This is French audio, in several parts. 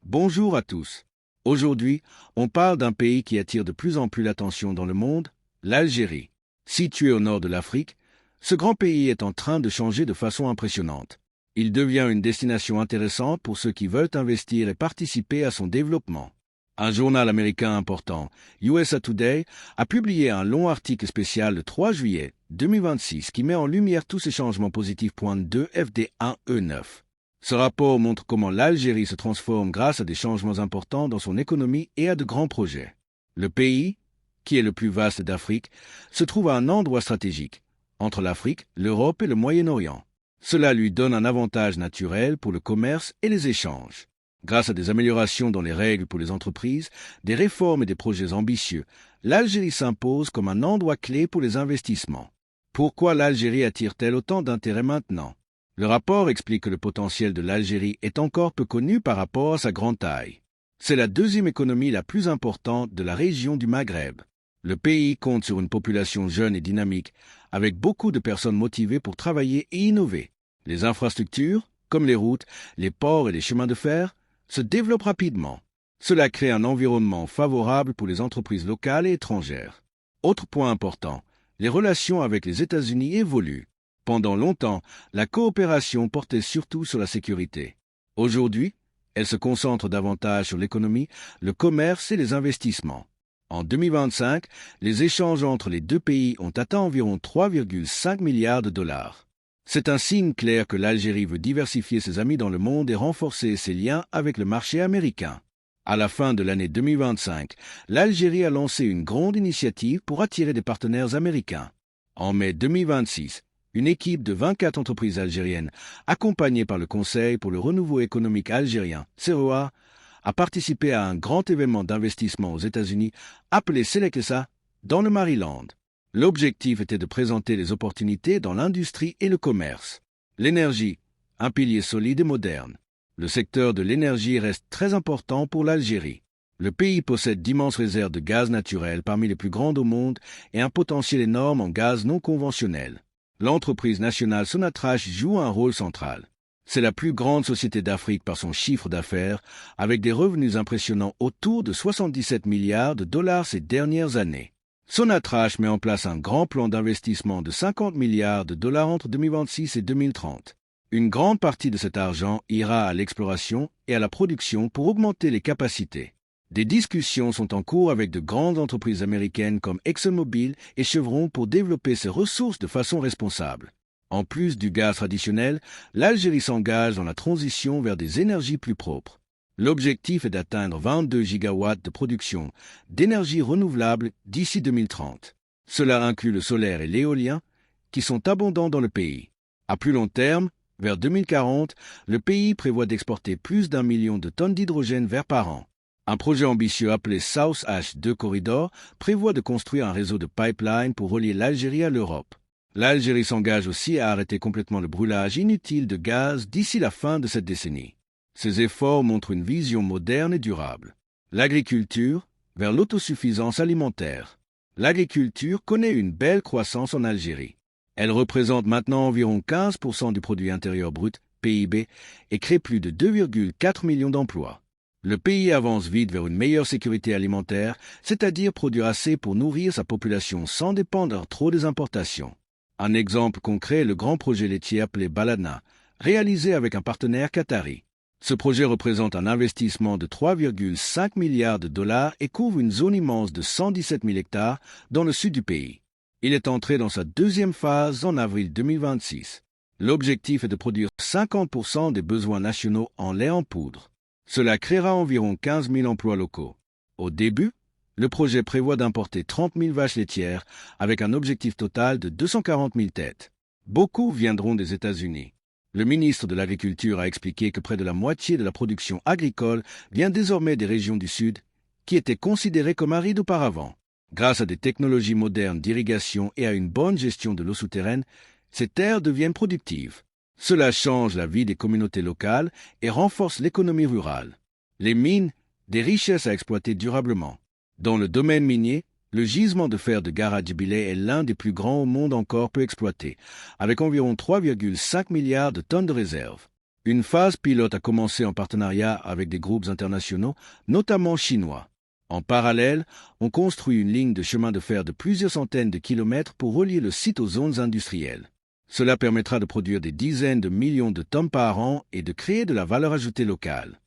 Bonjour à tous. Aujourd'hui, on parle d'un pays qui attire de plus en plus l'attention dans le monde, l'Algérie. Situé au nord de l'Afrique, ce grand pays est en train de changer de façon impressionnante. Il devient une destination intéressante pour ceux qui veulent investir et participer à son développement. Un journal américain important, USA Today, a publié un long article spécial le 3 juillet 2026 qui met en lumière tous ces changements positifs. 2 FD1E9. Ce rapport montre comment l'Algérie se transforme grâce à des changements importants dans son économie et à de grands projets. Le pays, qui est le plus vaste d'Afrique, se trouve à un endroit stratégique, entre l'Afrique, l'Europe et le Moyen-Orient. Cela lui donne un avantage naturel pour le commerce et les échanges. Grâce à des améliorations dans les règles pour les entreprises, des réformes et des projets ambitieux, l'Algérie s'impose comme un endroit clé pour les investissements. Pourquoi l'Algérie attire-t-elle autant d'intérêt maintenant? Le rapport explique que le potentiel de l'Algérie est encore peu connu par rapport à sa grande taille. C'est la deuxième économie la plus importante de la région du Maghreb. Le pays compte sur une population jeune et dynamique, avec beaucoup de personnes motivées pour travailler et innover. Les infrastructures, comme les routes, les ports et les chemins de fer, se développent rapidement. Cela crée un environnement favorable pour les entreprises locales et étrangères. Autre point important, les relations avec les États-Unis évoluent. Pendant longtemps, la coopération portait surtout sur la sécurité. Aujourd'hui, elle se concentre davantage sur l'économie, le commerce et les investissements. En 2025, les échanges entre les deux pays ont atteint environ 3,5 milliards de dollars. C'est un signe clair que l'Algérie veut diversifier ses amis dans le monde et renforcer ses liens avec le marché américain. À la fin de l'année 2025, l'Algérie a lancé une grande initiative pour attirer des partenaires américains. En mai 2026, une équipe de 24 entreprises algériennes, accompagnée par le Conseil pour le renouveau économique algérien, CEROA, a participé à un grand événement d'investissement aux États-Unis appelé Selekesa dans le Maryland. L'objectif était de présenter les opportunités dans l'industrie et le commerce. L'énergie, un pilier solide et moderne. Le secteur de l'énergie reste très important pour l'Algérie. Le pays possède d'immenses réserves de gaz naturel parmi les plus grandes au monde et un potentiel énorme en gaz non conventionnel. L'entreprise nationale Sonatrach joue un rôle central. C'est la plus grande société d'Afrique par son chiffre d'affaires, avec des revenus impressionnants autour de 77 milliards de dollars ces dernières années. Sonatrach met en place un grand plan d'investissement de 50 milliards de dollars entre 2026 et 2030. Une grande partie de cet argent ira à l'exploration et à la production pour augmenter les capacités. Des discussions sont en cours avec de grandes entreprises américaines comme ExxonMobil et Chevron pour développer ces ressources de façon responsable. En plus du gaz traditionnel, l'Algérie s'engage dans la transition vers des énergies plus propres. L'objectif est d'atteindre 22 gigawatts de production d'énergie renouvelable d'ici 2030. Cela inclut le solaire et l'éolien, qui sont abondants dans le pays. À plus long terme, vers 2040, le pays prévoit d'exporter plus d'1 million de tonnes d'hydrogène vert par an. Un projet ambitieux appelé South H2 Corridor prévoit de construire un réseau de pipelines pour relier l'Algérie à l'Europe. L'Algérie s'engage aussi à arrêter complètement le brûlage inutile de gaz d'ici la fin de cette décennie. Ces efforts montrent une vision moderne et durable. L'agriculture vers l'autosuffisance alimentaire. L'agriculture connaît une belle croissance en Algérie. Elle représente maintenant environ 15% du produit intérieur brut, PIB, et crée plus de 2,4 millions d'emplois. Le pays avance vite vers une meilleure sécurité alimentaire, c'est-à-dire produire assez pour nourrir sa population sans dépendre trop des importations. Un exemple concret est le grand projet laitier appelé Baladna, réalisé avec un partenaire qatari. Ce projet représente un investissement de 3,5 milliards de dollars et couvre une zone immense de 117 000 hectares dans le sud du pays. Il est entré dans sa deuxième phase en avril 2026. L'objectif est de produire 50% des besoins nationaux en lait en poudre. Cela créera environ 15 000 emplois locaux. Au début, le projet prévoit d'importer 30 000 vaches laitières avec un objectif total de 240 000 têtes. Beaucoup viendront des États-Unis. Le ministre de l'Agriculture a expliqué que près de la moitié de la production agricole vient désormais des régions du Sud, qui étaient considérées comme arides auparavant. Grâce à des technologies modernes d'irrigation et à une bonne gestion de l'eau souterraine, ces terres deviennent productives. Cela change la vie des communautés locales et renforce l'économie rurale. Les mines, des richesses à exploiter durablement. Dans le domaine minier, le gisement de fer de Garadjibilé est l'un des plus grands au monde encore peu exploité, avec environ 3,5 milliards de tonnes de réserves. Une phase pilote a commencé en partenariat avec des groupes internationaux, notamment chinois. En parallèle, on construit une ligne de chemin de fer de plusieurs centaines de kilomètres pour relier le site aux zones industrielles. Cela permettra de produire des dizaines de millions de tonnes par an et de créer de la valeur ajoutée locale.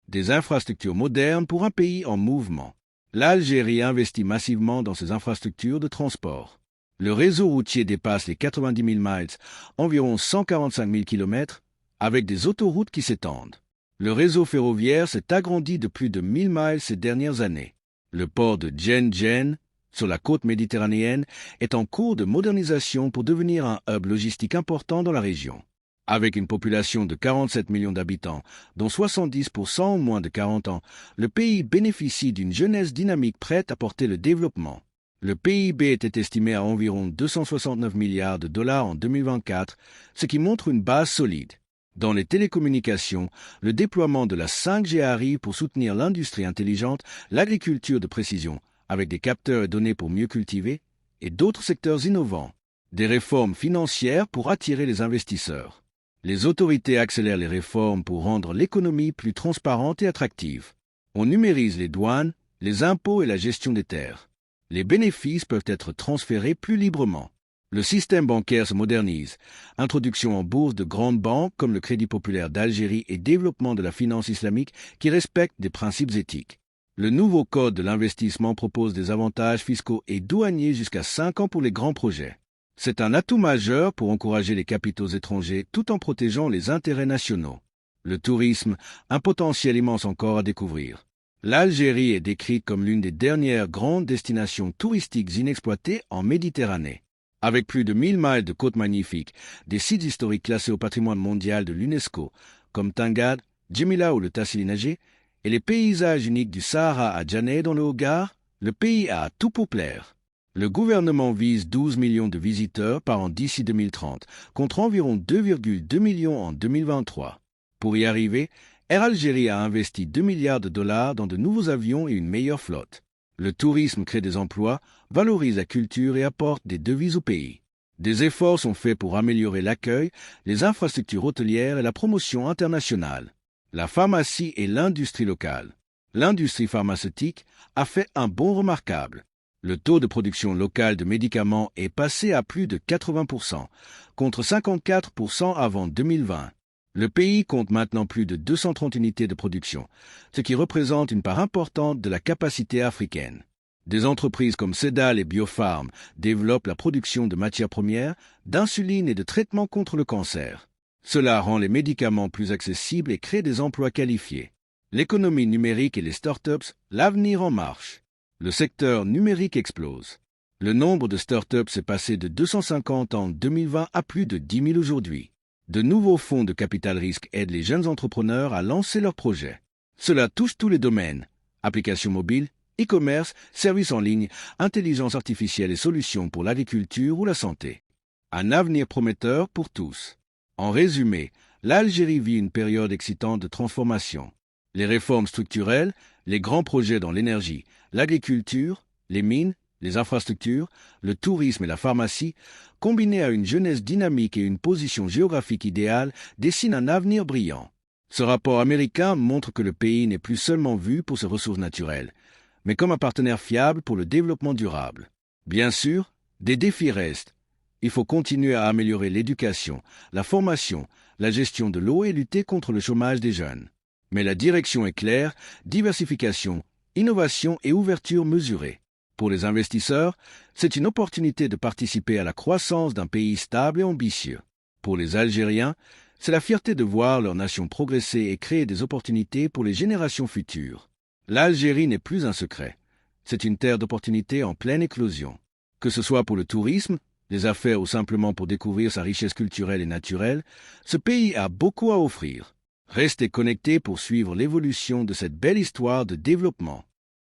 Des infrastructures modernes pour un pays en mouvement. L'Algérie investit massivement dans ses infrastructures de transport. Le réseau routier dépasse les 90 000 miles, environ 145 000 kilomètres, avec des autoroutes qui s'étendent. Le réseau ferroviaire s'est agrandi de plus de 1000 miles ces dernières années. Le port de Djen, sur la côte méditerranéenne, est en cours de modernisation pour devenir un hub logistique important dans la région. Avec une population de 47 millions d'habitants, dont 70% ont moins de 40 ans, le pays bénéficie d'une jeunesse dynamique prête à porter le développement. Le PIB était estimé à environ 269 milliards de dollars en 2024, ce qui montre une base solide. Dans les télécommunications, le déploiement de la 5G arrive pour soutenir l'industrie intelligente, l'agriculture de précision, avec des capteurs et données pour mieux cultiver, et d'autres secteurs innovants. Des réformes financières pour attirer les investisseurs. Les autorités accélèrent les réformes pour rendre l'économie plus transparente et attractive. On numérise les douanes, les impôts et la gestion des terres. Les bénéfices peuvent être transférés plus librement. Le système bancaire se modernise. Introduction en bourse de grandes banques comme le Crédit populaire d'Algérie et développement de la finance islamique qui respectent des principes éthiques. Le nouveau code de l'investissement propose des avantages fiscaux et douaniers jusqu'à 5 ans pour les grands projets. C'est un atout majeur pour encourager les capitaux étrangers tout en protégeant les intérêts nationaux. Le tourisme, un potentiel immense encore à découvrir. L'Algérie est décrite comme l'une des dernières grandes destinations touristiques inexploitées en Méditerranée. Avec plus de 1000 miles de côtes magnifiques, des sites historiques classés au patrimoine mondial de l'UNESCO, comme Tangad, Djemila ou le Tassili-Nagé, et les paysages uniques du Sahara à Djaneh dans le Hogar, le pays a tout pour plaire. Le gouvernement vise 12 millions de visiteurs par an d'ici 2030, contre environ 2,2 millions en 2023. Pour y arriver, Air Algérie a investi 2 milliards de dollars dans de nouveaux avions et une meilleure flotte. Le tourisme crée des emplois, valorise la culture et apporte des devises au pays. Des efforts sont faits pour améliorer l'accueil, les infrastructures hôtelières et la promotion internationale. La pharmacie et l'industrie locale. L'industrie pharmaceutique a fait un bond remarquable. Le taux de production locale de médicaments est passé à plus de 80%, contre 54% avant 2020. Le pays compte maintenant plus de 230 unités de production, ce qui représente une part importante de la capacité africaine. Des entreprises comme Sedal et Biopharm développent la production de matières premières, d'insuline et de traitements contre le cancer. Cela rend les médicaments plus accessibles et crée des emplois qualifiés. L'économie numérique et les startups, l'avenir en marche. Le secteur numérique explose. Le nombre de startups s'est passé de 250 en 2020 à plus de 10 000 aujourd'hui. De nouveaux fonds de capital risque aident les jeunes entrepreneurs à lancer leurs projets. Cela touche tous les domaines. Applications mobiles, e-commerce, services en ligne, intelligence artificielle et solutions pour l'agriculture ou la santé. Un avenir prometteur pour tous. En résumé, l'Algérie vit une période excitante de transformation. Les réformes structurelles, les grands projets dans l'énergie, l'agriculture, les mines, les infrastructures, le tourisme et la pharmacie, combinés à une jeunesse dynamique et une position géographique idéale, dessinent un avenir brillant. Ce rapport américain montre que le pays n'est plus seulement vu pour ses ressources naturelles, mais comme un partenaire fiable pour le développement durable. Bien sûr, des défis restent. Il faut continuer à améliorer l'éducation, la formation, la gestion de l'eau et lutter contre le chômage des jeunes. Mais la direction est claire, diversification, innovation et ouverture mesurée. Pour les investisseurs, c'est une opportunité de participer à la croissance d'un pays stable et ambitieux. Pour les Algériens, c'est la fierté de voir leur nation progresser et créer des opportunités pour les générations futures. L'Algérie n'est plus un secret. C'est une terre d'opportunités en pleine éclosion. Que ce soit pour le tourisme, les affaires ou simplement pour découvrir sa richesse culturelle et naturelle, ce pays a beaucoup à offrir. Restez connectés pour suivre l'évolution de cette belle histoire de développement.